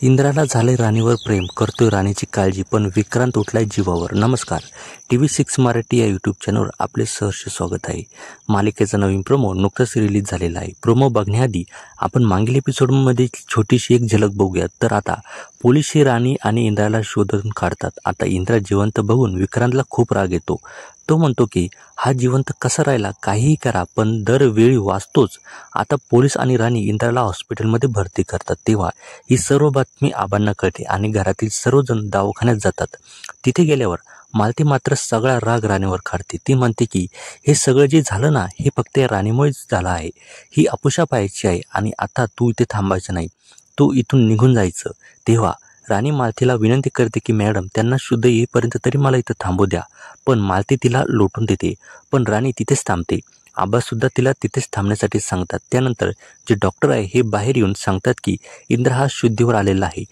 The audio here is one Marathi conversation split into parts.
इंद्राला झाले राणीवर प्रेम, करतोय राणीची काळजी, पण विक्रांत उठलाय जीवावर. नमस्कार, TV6 मराठी या यूट्यूब चॅनलवर आपले सहर्ष स्वागत आहे. मालिकेचा नवीन प्रोमो नुकताच रिलीज झालेला आहे. प्रोमो बघण्याआधी आपण मागील एपिसोडमध्ये छोटीशी एक झलक बघूया. तर आता पोलीस ही राणी आणि इंद्राला शोधून काढतात. आता इंद्रा जिवंत बघून विक्रांतला खूप राग येतो. तो म्हणतो की हा जिवंत कसा राहिला, काहीही करा पण दरवेळी वाचतोच. आता पोलीस आणि राणी इंद्राला हॉस्पिटलमध्ये भरती करतात. तेव्हा ही सर्व बातमी आबांना कळते आणि घरातील सर्वजण दवाखान्यात जातात. तिथे गेल्यावर मालती मात्र सगळा राग राणीवर काढते. ती म्हणते की हे सगळं जे झालं ना, हे फक्त या राणीमुळेच झालं आहे. ही अपुशा पाहायची आहे आणि आता तू इथे थांबायचं नाही, तू इथून निघून जायचं. तेव्हा राणी मालतीला विनंती करते की मॅडम, त्यांना शुद्ध येईपर्यंत तरी मला इथं थांबू द्या. पण मालती तिला लोटून देते. पण राणी तिथेच थांबते. आबासुद्धा तिला तिथेच थांबण्यासाठी सांगतात. त्यानंतर जे डॉक्टर आहे हे बाहेर येऊन सांगतात की इंद्र हा शुद्धीवर आलेला आहे.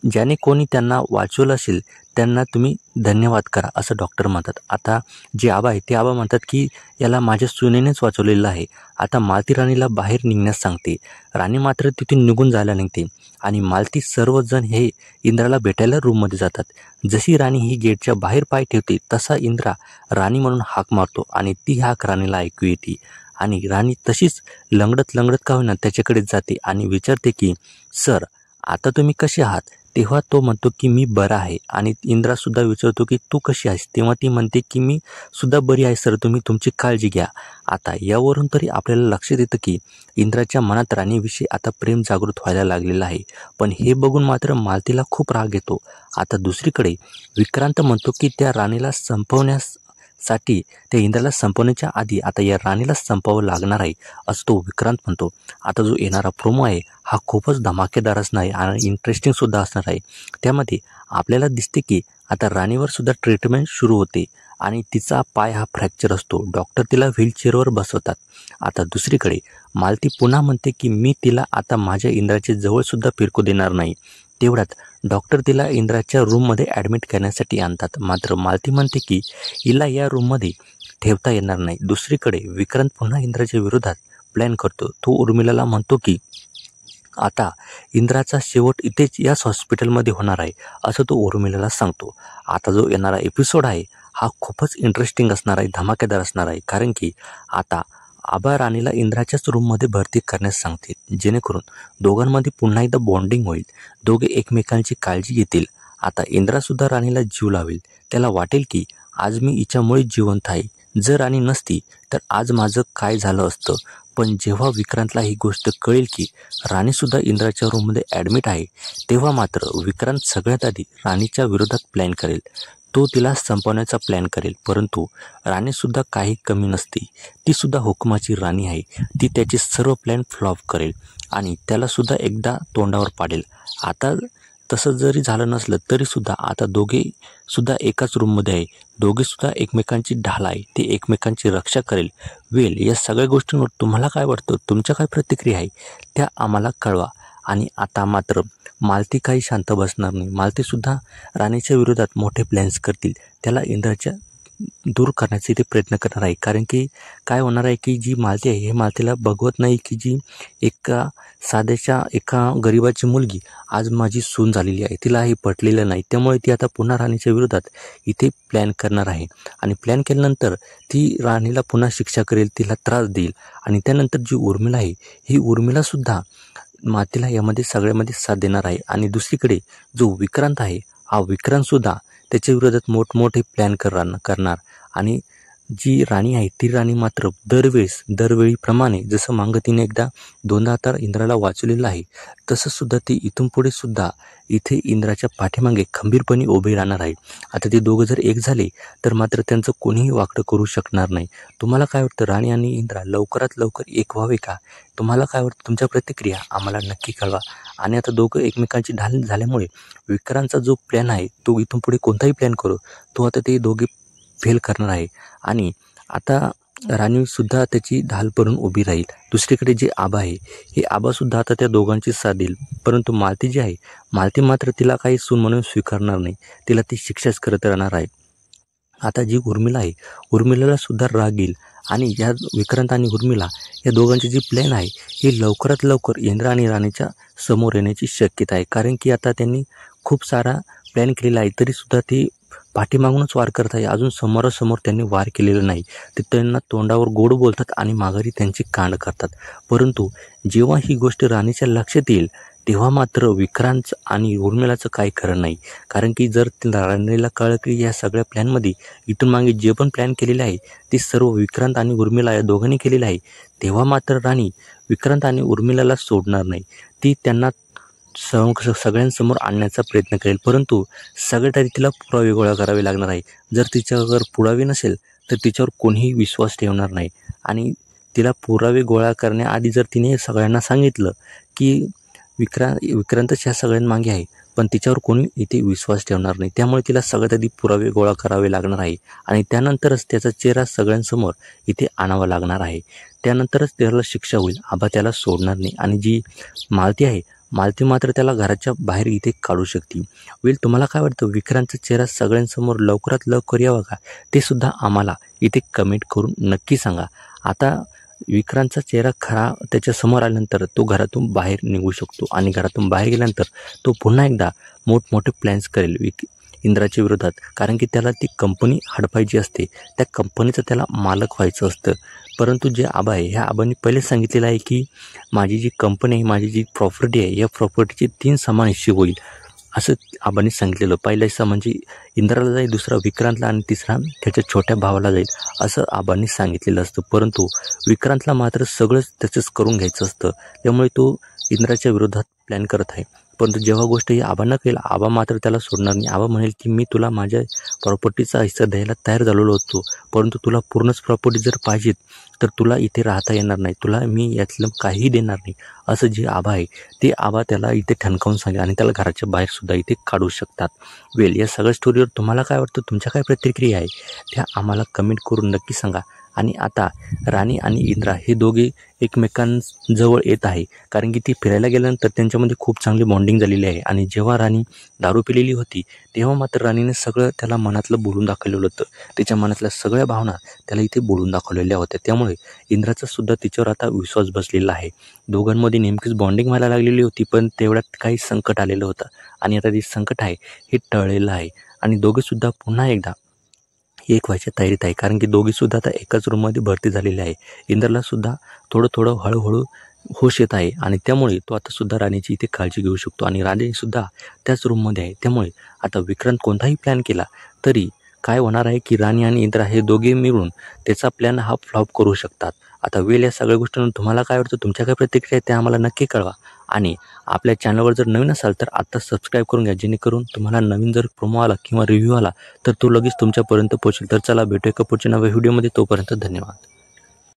ज्याने कोणी त्यांना वाचवलं असेल त्यांना तुम्ही धन्यवाद करा, असं डॉक्टर म्हणतात. आता जे आबा आहे ते आबा म्हणतात की याला माझ्या सुनेनेच वाचवलेलं आहे. आता मालती राणीला बाहेर निघण्यास सांगते. राणी मात्र तिथून निघून जायला निघते आणि मालती सर्वजण हे इंद्राला भेटायला रूममध्ये जातात. जशी राणी ही गेटच्या बाहेर पाय ठेवते तसा इंद्रा राणी म्हणून हाक मारतो आणि ती हाक राणीला ऐकू येते. आणि राणी तशीच लंगडत का होईना त्याच्याकडे जाते आणि विचारते की सर, आता तुम्ही कसे आहात? तेव्हा तो म्हणतो की मी बरा आहे. आणि इंद्रासुद्धा विचारतो की तू कशी आहेस? तेव्हा ती म्हणते की मी सुद्धा बरी आहे सर, तुम्ही तुमची काळजी घ्या. आता यावरून तरी आपल्याला लक्षात येतं की इंद्राच्या मनात राणीविषयी आता प्रेम जागृत व्हायला लागलेलं आहे. पण हे बघून मात्र मालतीला खूप राग येतो. आता दुसरीकडे विक्रांत म्हणतो की त्या राणीला संपवण्यासाठी त्या इंद्राला संपवण्याच्या आधी आता या राणीला संपवावं लागणार आहे, असं तो विक्रांत म्हणतो. आता जो येणारा प्रोमो आहे हा खूपच धमाकेदार असणार आहे आणि इंटरेस्टिंग सुद्धा असणार आहे. त्यामध्ये आपल्याला दिसते की आता राणीवर सुद्धा ट्रीटमेंट सुरू होते आणि तिचा पाय हा फ्रॅक्चर असतो. डॉक्टर तिला व्हीलचेअरवर बसवतात. आता दुसरीकडे मालती पुन्हा म्हणते की मी तिला आता माझ्या इंद्राच्या जवळसुद्धा फिरकू देणार नाही. तेवढ्यात डॉक्टर तिला इंद्राच्या रूममध्ये ॲडमिट करण्यासाठी आणतात. मात्र मालती म्हणते की हिला या रूममध्ये ठेवता येणार नाही. दुसरीकडे विक्रांत पुन्हा इंद्राच्या विरोधात प्लॅन करतो. तो उर्मिलाला म्हणतो की आता इंद्राचा शेवट इथेच याच हॉस्पिटलमध्ये होणार आहे, असं तो उर्मिलाला सांगतो. आता जो येणारा एपिसोड आहे हा खूपच इंटरेस्टिंग असणार आहे, धमाकेदार असणार आहे. कारण की आता आबा राणीला इंद्राच्याच रूममध्ये भरती करण्यास सांगते, जेणेकरून दोघांमध्ये पुन्हा एकदा बॉन्डिंग होईल. दोघे एकमेकांची काळजी घेतील. आता इंद्रासुद्धा राणीला जीव लावेल. त्याला वाटेल की आज मी हिच्यामुळे जिवंत आहे. जर राणी नसती तर आज माझं काय झालं असतं. पण जेव्हा विक्रांतला ही गोष्ट कळेल की राणीसुद्धा इंद्राच्या रूममध्ये ॲडमिट आहे, तेव्हा मात्र विक्रांत सगळ्यात आधी राणीच्या विरोधात प्लॅन करेल. तो तिला संपवण्याचा प्लॅन करेल. परंतु राणीसुद्धा काही कमी नसते. तीसुद्धा हुकुमाची राणी आहे. ती त्याचे सर्व प्लॅन फ्लॉप करेल आणि त्यालासुद्धा एकदा तोंडावर पाडेल. आता तसं जरी झालं नसलं तरीसुद्धा आता दोघेसुद्धा एकाच रूममध्ये आहे. दोघेसुद्धा एकमेकांची ढाल आहे. ते एकमेकांची रक्षा करेल. या सगळ्या गोष्टींवर तुम्हाला काय वाटतं? तुमच्या काय प्रतिक्रिया आहे त्या आम्हाला कळवा. आणि आता मात्र मालती काही शांत बसणार नाही. मालतीसुद्धा राणीच्या विरोधात मोठे प्लॅन्स करतील. त्याला इंद्राच्या दूर करण्याचे ते प्रयत्न करणार आहे. कारण की काय होणार आहे की जी मालती आहे हे मालतीला बघवत नाही की जी एका गरिबाची मुलगी आज माझी सून झालेली आहे, तिला हे पटलेलं नाही. त्यामुळे ती आता पुन्हा राणीच्या विरोधात इथे प्लॅन करणार आहे. आणि प्लॅन केल्यानंतर ती राणीला पुन्हा शिक्षा करेल, तिला त्रास देईल. आणि त्यानंतर जी उर्मिला आहे ही उर्मिलासुद्धा मातीला यामध्ये सगळ्यामध्ये साथ देणार आहे. आणि दुसरीकडे जो विक्रांत आहे हा विक्रांतसुद्धा त्याच्या विरोधात मोठमोठे प्लॅन करणार. आणि जी राणी आहे ती राणी मात्र दरवेळीप्रमाणे जसं मागं तिने दोनदा तर इंद्राला वाचवलेलं आहे, तसंसुद्धा ती इथून पुढे सुद्धा इथे इंद्राच्या पाठीमागे खंबीरपणे उभे राहणार आहे. आता ते दोघं जर एक झाले तर मात्र त्यांचं कोणीही वाकडं करू शकणार नाही. तुम्हाला काय वाटतं? राणी आणि इंद्रा लवकरात लवकर एक व्हावे का? तुम्हाला काय वाटतं? तुमच्या प्रतिक्रिया आम्हाला नक्की कळवा. आणि आता दोघं एकमेकांची ढाल झाल्यामुळे विक्रांतचा जो प्लॅन आहे तो इथून पुढे कोणताही प्लॅन करो तो आता ते दोघे फेल करणार आहे. आणि आता राणीसुद्धा त्याची ढाल करून उभी राहील. दुसरीकडे जे आबा आहे हे आबासुद्धा आता त्या दोघांची साथ देईल. परंतु मालती जी आहे, मालती मात्र तिला काही सून म्हणून स्वीकारणार नाही. तिला ती शिक्षाच करत राहणार आहे. आता जी उर्मिला आहे, उर्मिलाला सुद्धा राग येईल आणि या विक्रांत आणि उर्मिला या दोघांची जी प्लॅन आहे ही लवकरात लवकर इंद्रा आणि राणीच्या समोर येण्याची शक्यता आहे. कारण की आता त्यांनी खूप सारा प्लॅन केलेला आहे, तरीसुद्धा ती पाठीमागूनच वार करत आहे. अजून समोरासमोर त्यांनी वार केलेलं नाही. ते त्यांना तोंडावर गोड बोलतात आणि माघारी त्यांची कांड करतात. परंतु जेव्हा ही गोष्ट राणीच्या लक्षात येईल तेव्हा मात्र विक्रांत आणि उर्मिलाचं काही खरं नाही. कारण की जर राणीला कळलं की या सगळ्या प्लॅनमध्ये इथून मागे जे पण प्लॅन केलेले आहे ते सर्व विक्रांत आणि उर्मिला या दोघांनी केलेलं आहे, तेव्हा मात्र राणी विक्रांत आणि उर्मिलाला सोडणार नाही. ती त्यांना सगळ्यांसमोर आणण्याचा प्रयत्न करेल. परंतु सगळ्यात आधी तिला पुरावे गोळा करावे लागणार आहे. जर तिच्यावर पुरावे नसेल तर तिच्यावर कोणीही विश्वास ठेवणार नाही. आणि तिला पुरावे गोळा करण्याआधी जर तिने सगळ्यांना सांगितलं की विक्रांतच ह्या सगळ्यांमागे आहे, पण तिच्यावर कोणी इथे विश्वास ठेवणार नाही. त्यामुळे तिला सगळ्यात आधी पुरावे गोळा करावे लागणार आहे आणि त्यानंतरच त्याचा चेहरा सगळ्यांसमोर इथे आणावा लागणार आहे. त्यानंतरच त्याला शिक्षा होईल. आबा त्याला सोडणार नाही. आणि जी मालती आहे, मालती मात्र त्याला घराच्या बाहेर इथे काढू शकते. तुम्हाला काय वाटतं, विक्रांतचा चेहरा सगळ्यांसमोर लवकरात लवकर यावा का, ते सुद्धा आम्हाला इथे कमेंट करून नक्की सांगा. आता विक्रांतचा चेहरा खरा त्याच्यासमोर आल्यानंतर तो घरातून बाहेर निघू शकतो आणि घरातून बाहेर गेल्यानंतर तो पुन्हा एकदा मोठमोठे प्लॅन्स करेल इंद्राच्या विरोधात. कारण की त्याला ती कंपनी हडपायची असते, त्या कंपनीचं त्याला मालक व्हायचं असतं. परंतु जे आबा आहे, ह्या आबांनी पहिलेच सांगितलेलं आहे की माझी जी कंपनी आहे, माझी जी प्रॉपर्टी आहे, या प्रॉपर्टीचे 3 समान हिस्से होईल असं आबांनी सांगितलेलं. पहिला हिस्सा म्हणजे इंद्राला जाईल, दुसरा विक्रांतला आणि तिसरा त्याच्या छोट्या भावाला जाईल असं आबांनी सांगितलेलं असतं. परंतु विक्रांतला मात्र सगळंच त्याचंच करून घ्यायचं असतं. त्यामुळे तो इंद्राच्या विरोधात प्लॅन करत आहे. परंतु जेव्हा गोष्ट ही आबांना कळेल, आबा मात्र त्याला सोडणार नाही. आबा म्हणेल की मी तुला माझ्या प्रॉपर्टीचा हिस्सा द्यायला तयार झालेलो होतो, परंतु तुला पूर्णच प्रॉपर्टी जर पाहिजेत तर तुला इथे राहता येणार नाही, तुला मी यातलं काहीही देणार नाही असं जे आबा आहे ते आबा त्याला इथे ठणकावून सांगेल आणि त्याला घराच्या बाहेरसुद्धा इथे काढू शकतात. या सगळ्या स्टोरीवर तुम्हाला काय वाटतं, तुमच्या काय प्रतिक्रिया आहे त्या आम्हाला कमेंट करून नक्की सांगा. आणि आता राणी आणि इंद्रा हे दोघे एकमेकांजवळ येत आहे. कारण की ती फिरायला गेल्यानंतर त्यांच्यामध्ये खूप चांगली बॉन्डिंग झालेली आहे. आणि जेव्हा राणी दारू पिलेली होती तेव्हा मात्र राणीने सगळं त्याला मनातलं बोलून दाखवलेलं होतं. तिच्या मनातल्या सगळ्या भावना त्याला इथे बोलून दाखवलेल्या होत्या. त्यामुळे इंद्राचा सुद्धा तिच्यावर आता विश्वास बसलेला आहे. दोघांमध्ये नेमकीच बॉन्डिंग व्हायला लागलेली होती, पण तेवढ्यात काही संकट आलेलं होतं आणि आता जे संकट आहे हे टळलेलं आहे आणि दोघेसुद्धा पुन्हा एकदा एक व्हायच्या तयारीत आहे. कारण की दोघीसुद्धा आता एकाच रूममध्ये भरती झालेले आहे. इंद्रला सुद्धा थोडं हळूहळू होश येत आहे आणि त्यामुळे तो आता सुद्धा राणीची इथे काळजी घेऊ शकतो आणि राणीसुद्धा त्याच रूममध्ये आहे. त्यामुळे आता विक्रांत कोणताही प्लॅन केला तरी काय होणार आहे की राणी आणि इंद्रा हे दोघे मिळून त्याचा प्लॅन हा फ्लॉप करू शकतात. आता या सगळ्या गोष्टींवर तुम्हाला काय वाटतं, तुमच्या काय प्रतिक्रिया आहे त्या आम्हाला नक्की कळवा. आणि आपल्या चॅनलवर जर नवीन असाल तर आत्ता सबस्क्राईब करून घ्या, जेणेकरून तुम्हाला नवीन जर प्रोमो आला किंवा रिव्ह्यू आला तर तो लगेच तुमच्यापर्यंत पोहोचेल. तर चला भेटूया एका पुढच्या नव्या व्हिडिओमध्ये. तोपर्यंत धन्यवाद.